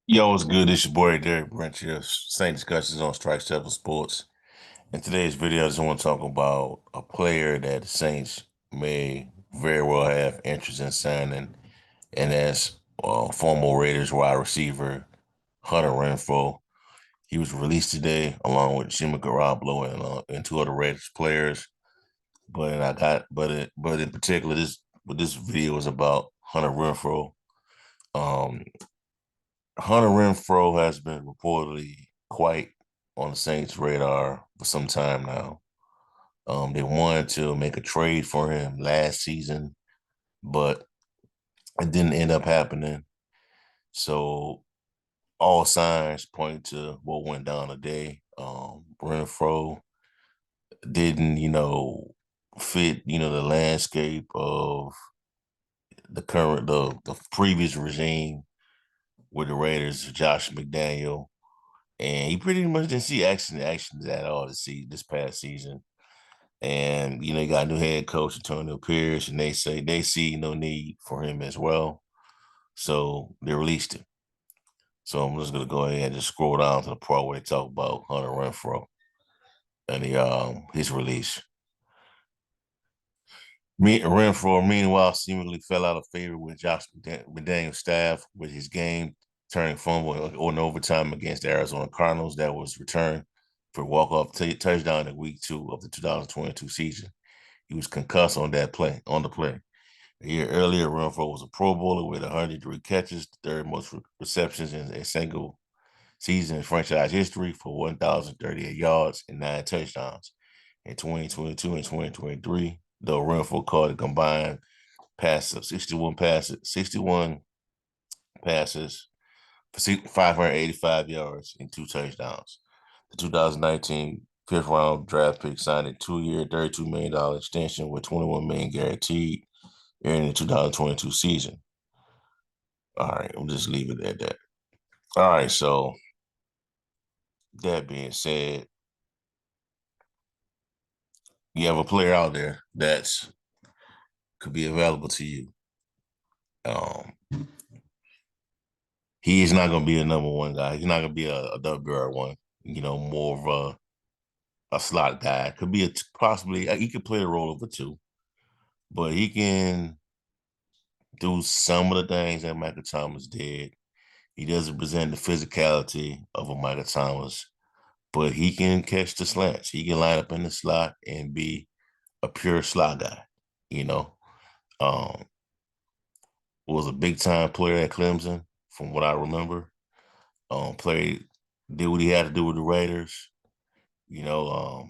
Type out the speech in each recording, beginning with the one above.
Yo, what's good? It's your boy Derek Brent here. Same discussions on Strike Seven Sports. In today's video, I just want to talk about a player that the Saints may very well have interest in signing, and that's former Raiders wide receiver Hunter Renfrow. He was released today along with Jimmy Garoppolo and two other Raiders players. But in particular, this video is about Hunter Renfrow. Um, Hunter Renfrow has been reportedly quite on the Saints' radar for some time now. They wanted to make a trade for him last season, but it didn't end up happening. So all signs point to what went down today. Renfrow didn't, fit, the landscape of the previous regime with the Raiders, Josh McDaniel. And he pretty much didn't see actions at all this past season. And you got a new head coach, Antonio Pierce, and they see no need for him as well. So they released him. So I'm just gonna go ahead and just scroll down to the part where they talk about Hunter Renfrow and his release. Renfrow, meanwhile, seemingly fell out of favor with Josh McDaniel's staff with his game turning fumble or an overtime against the Arizona Cardinals that was returned for walk-off touchdown in week 2 of the 2022 season. He was concussed on the play. A year earlier, Renfrow was a Pro Bowler with 103 catches, the third most receptions in a single season in franchise history for 1,038 yards and 9 touchdowns. In 2022 and 2023, though Renfrow caught a combined pass of 61 passes for 585 yards and 2 touchdowns. The 2019 fifth round draft pick signed a 2-year, $32 million extension with $21 million guaranteed in the 2022 season. All right, I'm just leave it at that. All right, so that being said, you have a player out there that's could be available to you. Um, he is not going to be a number one guy. He's not going to be a WR1. More of a slot guy. Could be possibly he could play a role of a two, but he can do some of the things that Michael Thomas did. He doesn't present the physicality of a Michael Thomas, but he can catch the slants. He can line up in the slot and be a pure slot guy. You know, um, was a big time player at Clemson, from what I remember. Played, did what he had to do with the Raiders.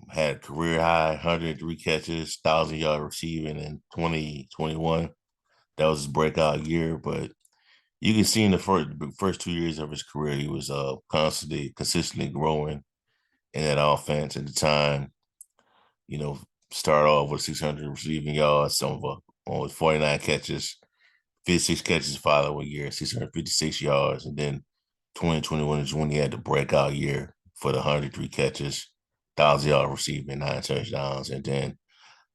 Had career high 103 catches, 1,000-yard receiving in 2021. That was his breakout year, but you can see in the first 2 years of his career, he was consistently growing in that offense. At the time, you know, start off with 600 receiving yards, on 49 catches, 56 catches the following year, 656 yards, and then 2021 is when he had the breakout year for the 103 catches, 1,000-yard receiving, 9 touchdowns, and then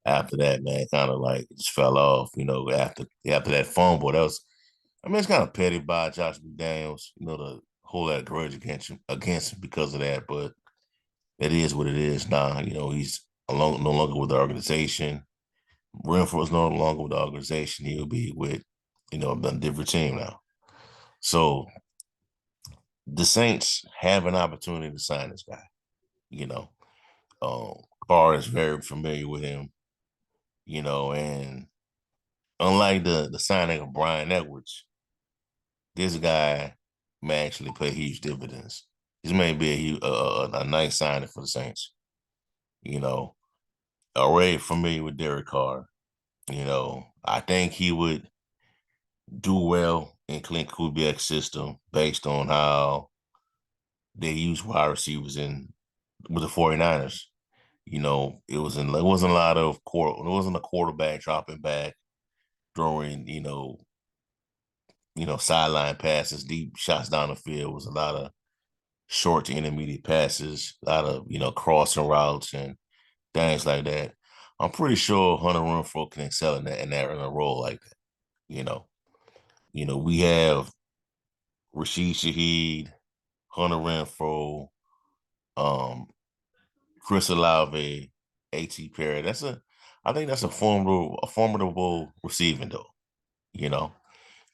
after that, man, kind of like just fell off. After that fumble, that was, I mean, it's kind of petty by Josh McDaniels, to hold that grudge against him because of that, but it is what it is now. He's no longer with the organization. Renfrow is no longer with the organization. He'll be with, a different team now. So the Saints have an opportunity to sign this guy. You know, Carr is very familiar with him. And unlike the signing of Brian Edwards, this guy may actually pay huge dividends. This may be a nice signing for the Saints. Already familiar with Derek Carr. I think he would do well in Clint Kubiak's system based on how they use wide receivers with the 49ers. It wasn't a lot of it wasn't a quarterback dropping back, throwing, sideline passes, deep shots down the field. It was a lot of short to intermediate passes, a lot of, crossing routes and things like that. I'm pretty sure Hunter Renfrow can excel in a role like that, you know. We have Rashid Shaheed, Hunter Renfrow, um, Chris Olave, A.T. Perry. I think that's a formidable receiving though. You know,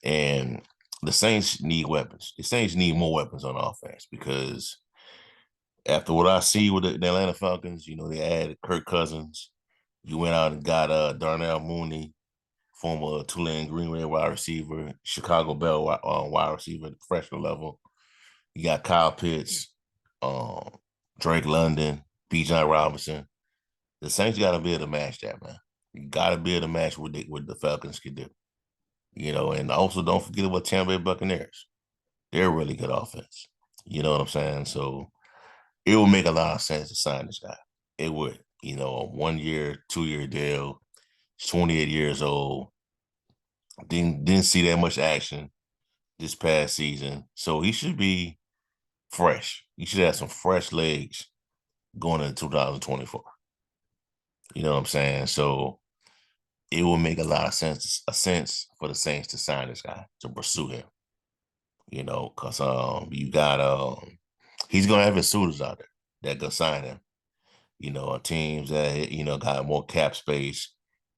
and the Saints need weapons. The Saints need more weapons on offense because after what I see with the Atlanta Falcons, they added Kirk Cousins. You went out and got Darnell Mooney, former Tulane Green Bay wide receiver, Chicago Bell wide receiver at the freshman level. You got Kyle Pitts, um, Drake London, Bijan Robinson. The Saints got to be able to match that, man. You got to be able to match what the Falcons can do. And also don't forget about Tampa Bay Buccaneers. They're a really good offense. You know what I'm saying? So it would make a lot of sense to sign this guy. It would. A 1 year, 2 year deal. He's 28 years old. Didn't see that much action this past season. So he should be fresh. He should have some fresh legs going into 2024. You know what I'm saying? So it will make a sense for the Saints to sign this guy, to pursue him. Because you got he's gonna have his suitors out there that can sign him. Teams that got more cap space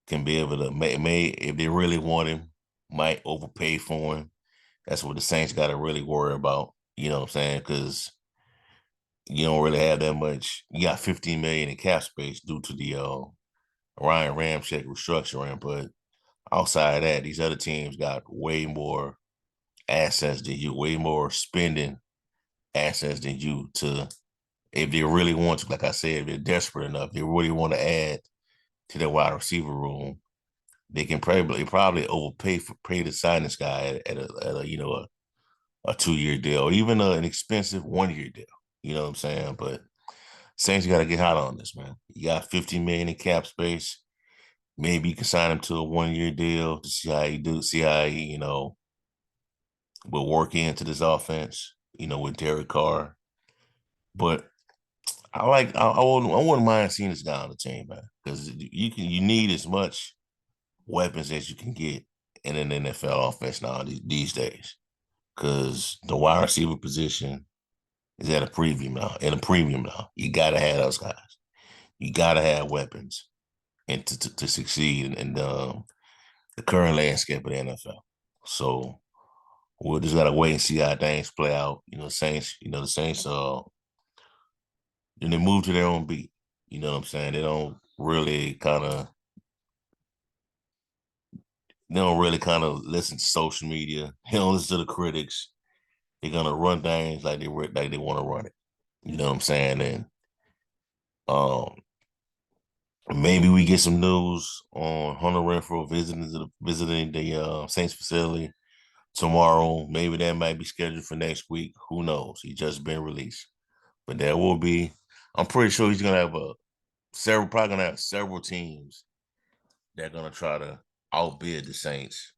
can be able to may if they really want him, might overpay for him. That's what the Saints got to really worry about. You know what I'm saying? Because you don't really have that much. You got 15 million in cap space due to the Ryan Ramczyk restructuring, but outside of that, these other teams got way more assets than you, way more spending assets than you to, if they really want to, like I said, if they're desperate enough, they really want to add to their wide receiver room, they can probably overpay for pay to sign this guy at a 2 year deal, or even an expensive 1 year deal. You know what I'm saying? But Saints got to get hot on this, man. You got 50 million in cap space. Maybe you can sign him to a 1 year deal to see how he do, see how he will work into this offense, with Derek Carr. But I wouldn't mind seeing this guy on the team, man, because you need as much weapons as you can get in an NFL offense now these days. Because the wide receiver position is at a premium now. You gotta have those guys. You gotta have weapons and to succeed in the current landscape of the NFL. So we'll just gotta wait and see how things play out. The Saints then they move to their own beat. You know what I'm saying? They don't really kind of listen to social media. They don't listen to the critics. They're gonna run things like they want to run it. You know what I'm saying? And um, maybe we get some news on Hunter Renfrow visiting the Saints facility tomorrow. Maybe that might be scheduled for next week. Who knows? He just been released, but there will be. I'm pretty sure he's gonna have probably gonna have several teams that are gonna try to outbid the Saints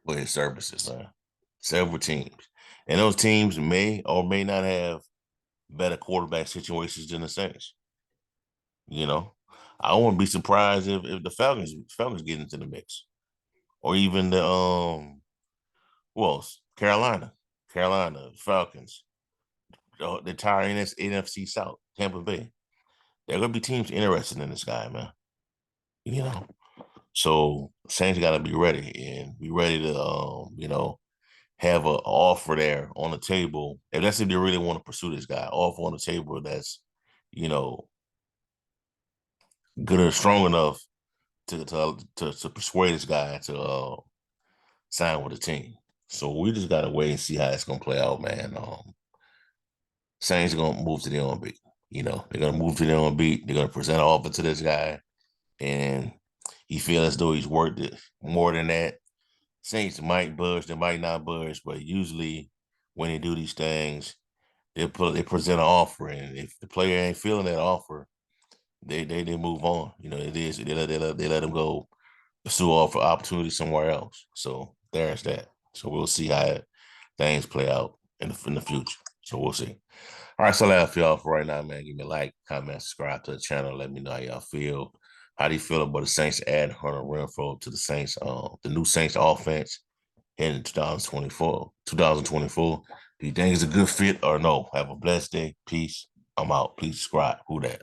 for his services, man. Several teams. And those teams may or may not have better quarterback situations than the Saints. You know, I wouldn't be surprised if the Falcons get into the mix, or even who else? Carolina Falcons, the entire NFC South, Tampa Bay. There are gonna be teams interested in this guy, man. You know, so Saints got to be ready and be ready to have an offer there on the table. If that's if they really want to pursue this guy, offer on the table that's you know good or strong enough to persuade this guy to sign with the team. So we just gotta wait and see how it's gonna play out, man. Saints are gonna move to their own beat. They're gonna move to their own beat. They're gonna present an offer to this guy, and he feel as though he's worth it more than that. Saints might budge, they might not budge, but usually when they do these things, they present an offer, and if the player ain't feeling that offer, they move on. It is they let them go pursue offer opportunity somewhere else. So there's that. So we'll see how things play out in the future. So we'll see. All right, so that's y'all for right now, man. Give me a like, comment, subscribe to the channel. Let me know how y'all feel. How do you feel about the Saints adding Hunter Renfrow to the Saints, the new Saints offense? heading to 2024. 2024. Do you think it's a good fit or no? Have a blessed day. Peace. I'm out. Please subscribe. Who that?